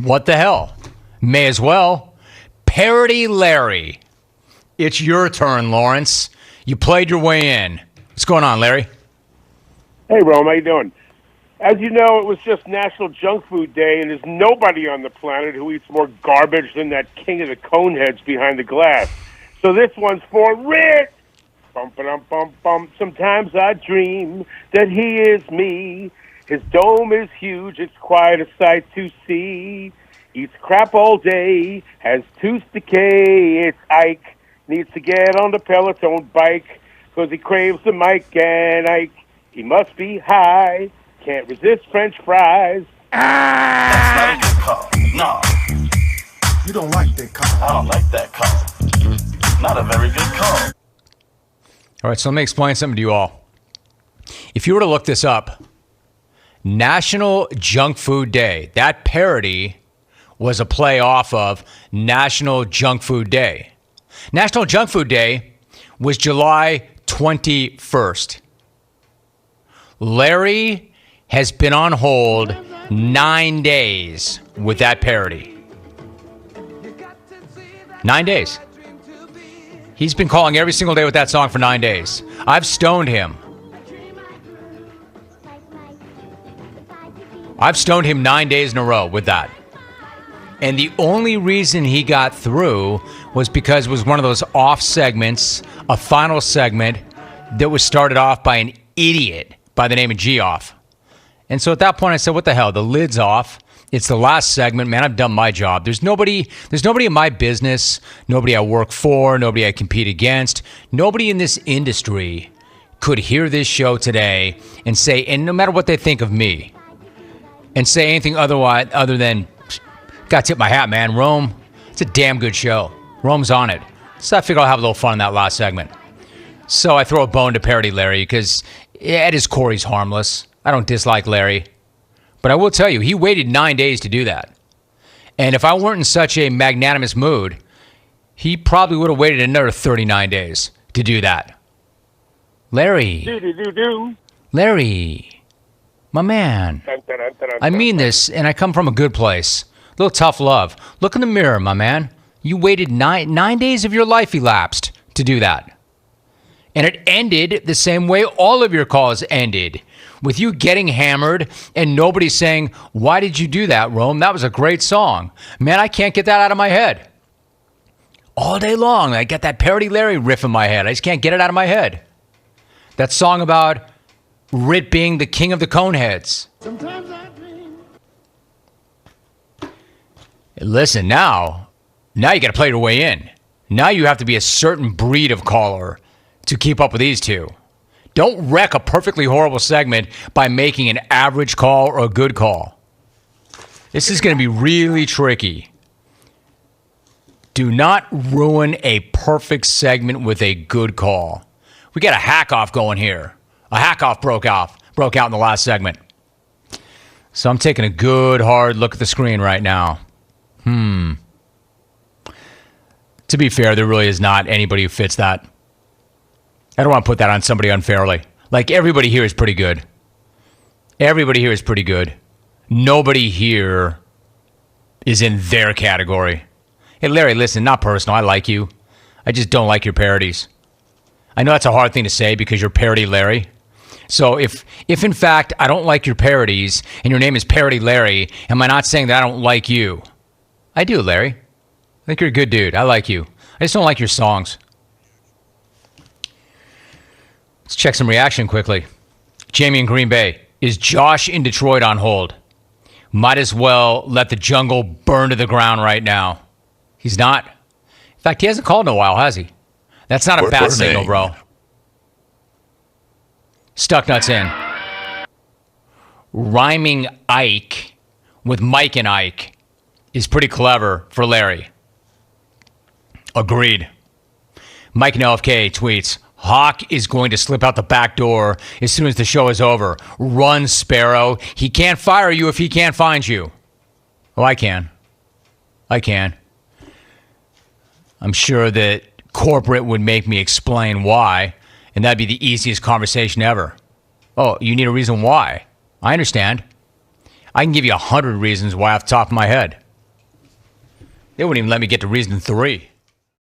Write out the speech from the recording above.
What the hell? May as well. Parody Larry. It's your turn, Lawrence. You played your way in. What's going on, Larry? Hey, Rome, how you doing? As you know, it was just National Junk Food Day, and there's nobody on the planet who eats more garbage than that king of the coneheads behind the glass. So this one's for Ritt. Bum, ba-dum, bum, bum. Sometimes I dream that he is me. His dome is huge, it's quite a sight to see. Eats crap all day, has tooth decay. It's Ike, needs to get on the Peloton bike, 'cause he craves the mic, and Ike, he must be high. Can't resist French fries. That's not a good call. No. You don't like that call. I don't like that call. Not a very good call. All right, so let me explain something to you all. If you were to look this up, National Junk Food Day, that parody was a play off of National Junk Food Day. National Junk Food Day was July 21st. Larry has been on hold 9 days with that parody. 9 days. He's been calling every single day with that song for 9 days. I've stoned him. I've stoned him 9 days in a row with that. And the only reason he got through was because it was one of those off segments, a final segment that was started off by an idiot by the name of Geoff. And so at that point I said, what the hell? The lid's off. It's the last segment. Man, I've done my job. There's nobody in my business, nobody I work for, nobody I compete against, nobody in this industry could hear this show today and say, and no matter what they think of me, and say anything other than, gotta tip my hat, man. Rome, it's a damn good show. Rome's on it. So I figured I'll have a little fun in that last segment. So I throw a bone to Parody Larry because at his core, he's harmless. I don't dislike Larry. But I will tell you, he waited 9 days to do that. And if I weren't in such a magnanimous mood, he probably would have waited another 39 days to do that. Larry. Larry. My man. I mean this, and I come from a good place. A little tough love. Look in the mirror, my man. You waited 9 days of your life elapsed to do that. And it ended the same way all of your calls ended, with you getting hammered and nobody saying, why did you do that, Rome? That was a great song. Man, I can't get that out of my head. All day long, I get that Parody Larry riff in my head. I just can't get it out of my head. That song about Ritt being the king of the coneheads. Sometimes I dream. Listen, now you got to play your way in. Now you have to be a certain breed of caller to keep up with these two. Don't wreck a perfectly horrible segment by making an average call or a good call. This is going to be really tricky. Do not ruin a perfect segment with a good call. We got a hack-off going here. A hack-off broke out in the last segment. So I'm taking a good, hard look at the screen right now. To be fair, there really is not anybody who fits that. I don't want to put that on somebody unfairly. Like, everybody here is pretty good. Everybody here is pretty good. Nobody here is in their category. Hey, Larry, listen, not personal. I like you. I just don't like your parodies. I know that's a hard thing to say because you're Parody Larry. So if in fact I don't like your parodies and your name is Parody Larry, am I not saying that I don't like you? I do, Larry. I think you're a good dude. I like you. I just don't like your songs. Let's check some reaction quickly. Jamie in Green Bay. Is Josh in Detroit on hold? Might as well let the jungle burn to the ground right now. He's not. In fact, he hasn't called in a while, has he? That's not a bad signal, bro. Stuck nuts in. Rhyming Ike with Mike and Ike is pretty clever for Larry. Agreed. Mike in LFK tweets, Hawk is going to slip out the back door as soon as the show is over. Run, Sparrow. He can't fire you if he can't find you. Oh, I can. I'm sure that corporate would make me explain why, and that'd be the easiest conversation ever. Oh, you need a reason why? I understand. I can give you 100 reasons why off the top of my head. They wouldn't even let me get to reason 3.